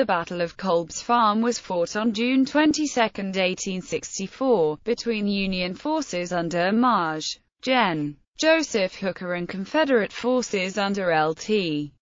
The Battle of Kolb's Farm was fought on June 22, 1864, between Union forces under Maj. Gen. Joseph Hooker and Confederate forces under Lt.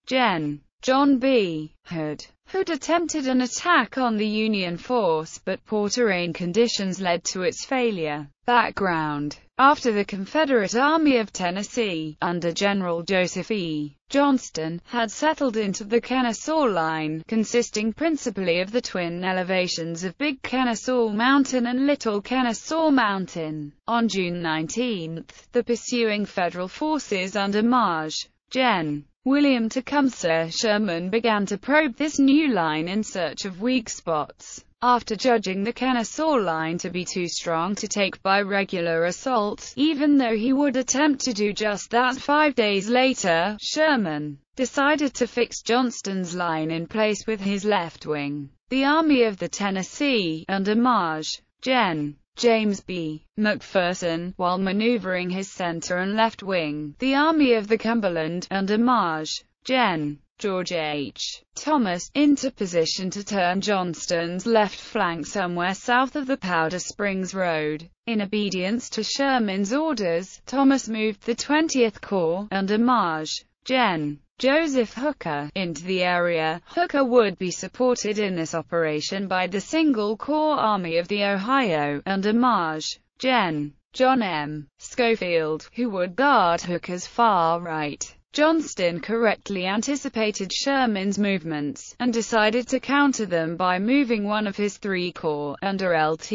Gen. John B. Hood. Hood attempted an attack on the Union force, but poor terrain conditions led to its failure. Background: after the Confederate Army of Tennessee, under General Joseph E. Johnston, had settled into the Kennesaw Line, consisting principally of the twin elevations of Big Kennesaw Mountain and Little Kennesaw Mountain, on June 19, the pursuing Federal forces under Maj. Gen. William Tecumseh Sherman began to probe this new line in search of weak spots. After judging the Kennesaw Line to be too strong to take by regular assault, even though he would attempt to do just that 5 days later, Sherman decided to fix Johnston's line in place with his left wing. The Army of the Tennessee, under Maj. Gen. James B. McPherson, while maneuvering his center and left wing. The Army of the Cumberland, under Maj. Gen. George H. Thomas, into position to turn Johnston's left flank somewhere south of the Powder Springs Road. In obedience to Sherman's orders, Thomas moved the 20th Corps, under Maj. Gen. Joseph Hooker, into the area. Hooker would be supported in this operation by the Single Corps Army of the Ohio, under Maj. Gen. John M. Schofield, who would guard Hooker's far right. Johnston correctly anticipated Sherman's movements, and decided to counter them by moving one of his 3 corps, under Lt.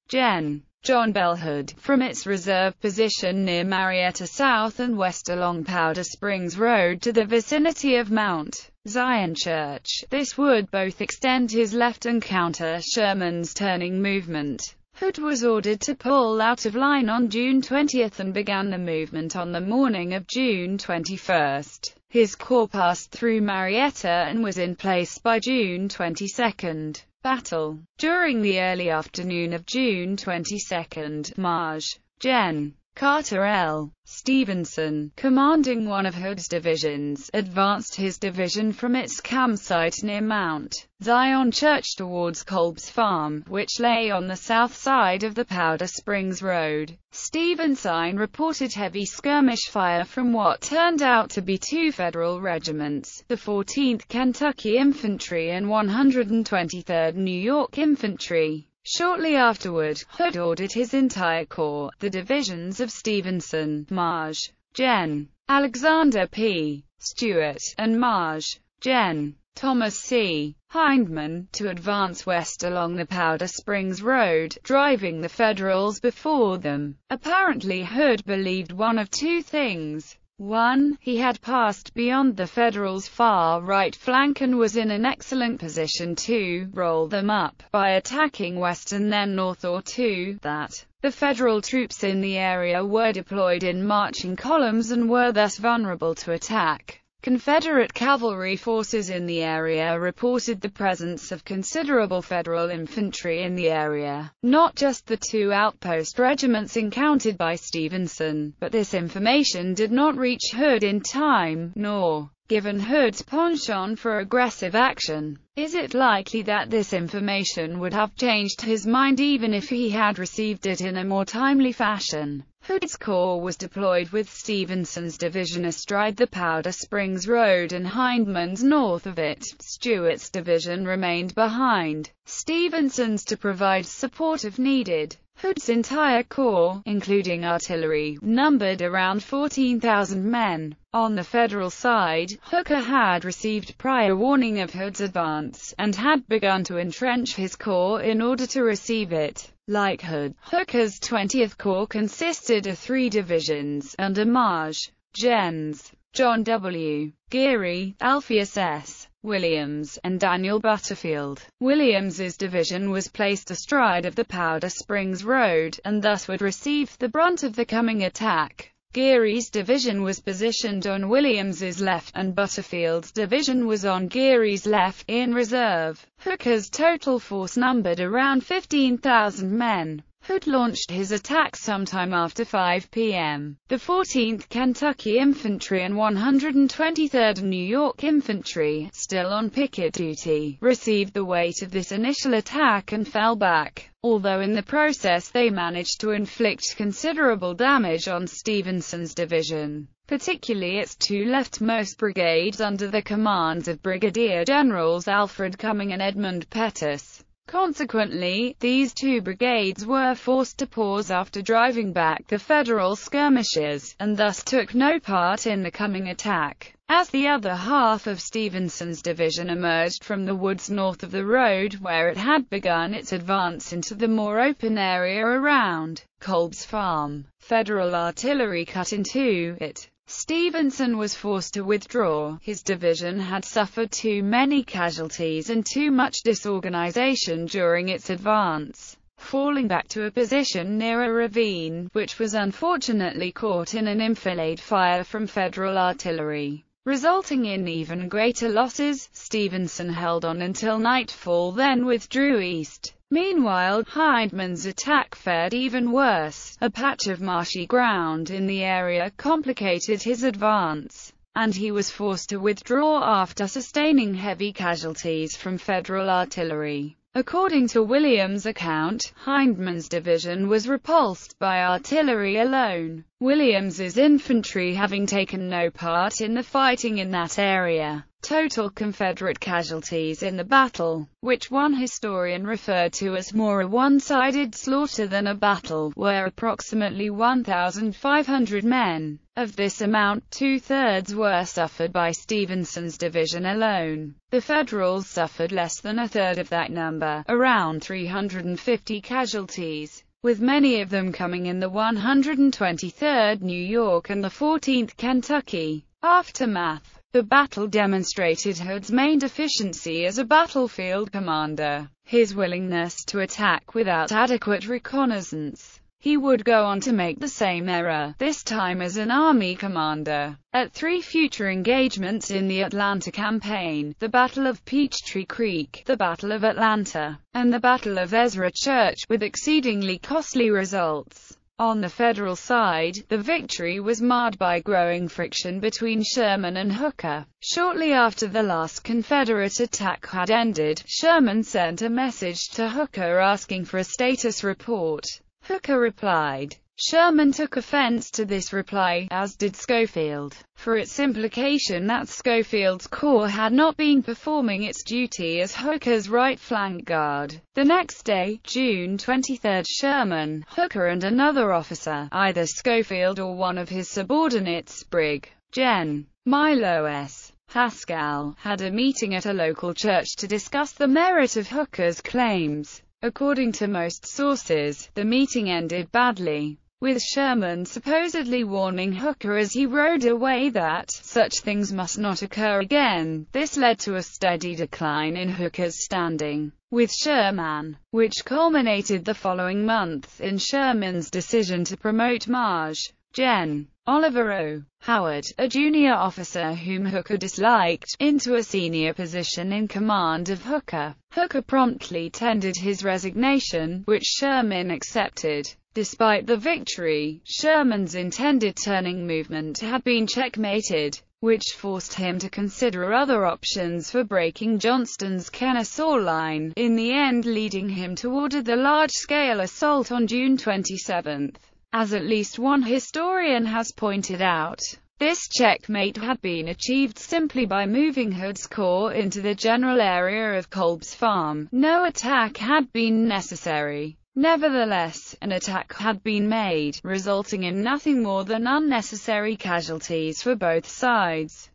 Gen. John Bell Hood, from its reserve position near Marietta south and west along Powder Springs Road to the vicinity of Mount Zion Church. This would both extend his left and counter Sherman's turning movement. Hood was ordered to pull out of line on June 20 and began the movement on the morning of June 21. His corps passed through Marietta and was in place by June 22. Battle. During the early afternoon of June 22, Maj. Gen. Carter L. Stevenson, commanding one of Hood's divisions, advanced his division from its campsite near Mount Zion Church towards Kolb's Farm, which lay on the south side of the Powder Springs Road. Stevenson reported heavy skirmish fire from what turned out to be 2 Federal regiments, the 14th Kentucky Infantry and 123rd New York Infantry. Shortly afterward, Hood ordered his entire corps, the divisions of Stevenson, Maj. Gen. Alexander P. Stewart, and Maj. Gen. Thomas C. Hindman, to advance west along the Powder Springs Road, driving the Federals before them. Apparently Hood believed one of 2 things. 1. He had passed beyond the Federals' far right flank and was in an excellent position to roll them up by attacking west and then north, or 2. That the Federal troops in the area were deployed in marching columns and were thus vulnerable to attack. Confederate cavalry forces in the area reported the presence of considerable Federal infantry in the area, not just the 2 outpost regiments encountered by Stevenson, but this information did not reach Hood in time, nor, given Hood's penchant for aggressive action, is it likely that this information would have changed his mind even if he had received it in a more timely fashion. Hood's corps was deployed with Stevenson's division astride the Powder Springs Road and Hindman's north of it. Stewart's division remained behind Stevenson's to provide support if needed. Hood's entire corps, including artillery, numbered around 14,000 men. On the Federal side, Hooker had received prior warning of Hood's advance, and had begun to entrench his corps in order to receive it. Like Hood, Hooker's 20th Corps consisted of 3 divisions, under Maj. Gens. John W. Geary, Alpheus S. Williams, and Daniel Butterfield. Williams's division was placed astride of the Powder Springs Road, and thus would receive the brunt of the coming attack. Geary's division was positioned on Williams's left, and Butterfield's division was on Geary's left, in reserve. Hooker's total force numbered around 15,000 men. Hood launched his attack sometime after 5 p.m. The 14th Kentucky Infantry and 123rd New York Infantry, still on picket duty, received the weight of this initial attack and fell back, although in the process they managed to inflict considerable damage on Stevenson's division, particularly its two leftmost brigades under the commands of Brigadier Generals Alfred Cumming and Edmund Pettus. Consequently, these two brigades were forced to pause after driving back the Federal skirmishers, and thus took no part in the coming attack. As the other half of Stevenson's division emerged from the woods north of the road where it had begun its advance into the more open area around Kolb's farm, Federal artillery cut into it. Stevenson was forced to withdraw. His division had suffered too many casualties and too much disorganization during its advance, falling back to a position near a ravine, which was unfortunately caught in an enfilade fire from Federal artillery, resulting in even greater losses. Stevenson held on until nightfall, then withdrew east. Meanwhile, Hindman's attack fared even worse. A patch of marshy ground in the area complicated his advance, and he was forced to withdraw after sustaining heavy casualties from Federal artillery. According to Williams' account, Hindman's division was repulsed by artillery alone, Williams's infantry having taken no part in the fighting in that area. Total Confederate casualties in the battle, which one historian referred to as more a one-sided slaughter than a battle, were approximately 1,500 men. Of this amount, two-thirds were suffered by Stevenson's division alone. The Federals suffered less than a third of that number, around 350 casualties, with many of them coming in the 123rd New York and the 14th Kentucky. Aftermath. The battle demonstrated Hood's main deficiency as a battlefield commander, his willingness to attack without adequate reconnaissance. He would go on to make the same error, this time as an army commander. At three future engagements in the Atlanta campaign, the Battle of Peachtree Creek, the Battle of Atlanta, and the Battle of Ezra Church, with exceedingly costly results. On the Federal side, the victory was marred by growing friction between Sherman and Hooker. Shortly after the last Confederate attack had ended, Sherman sent a message to Hooker asking for a status report. Hooker replied. Sherman took offense to this reply, as did Schofield, for its implication that Schofield's corps had not been performing its duty as Hooker's right flank guard. The next day, June 23, Sherman, Hooker and another officer, either Schofield or one of his subordinates, Brig. Gen. Milo S. Haskell, had a meeting at a local church to discuss the merit of Hooker's claims. According to most sources, the meeting ended badly, with Sherman supposedly warning Hooker as he rode away that such things must not occur again. This led to a steady decline in Hooker's standing with Sherman, which culminated the following month in Sherman's decision to promote Maj. Gen. Oliver O. Howard, a junior officer whom Hooker disliked, into a senior position in command of Hooker. Hooker promptly tendered his resignation, which Sherman accepted. Despite the victory, Sherman's intended turning movement had been checkmated, which forced him to consider other options for breaking Johnston's Kennesaw line, in the end leading him to order the large-scale assault on June 27. As at least one historian has pointed out, this checkmate had been achieved simply by moving Hood's corps into the general area of Kolb's farm. No attack had been necessary. Nevertheless, an attack had been made, resulting in nothing more than unnecessary casualties for both sides.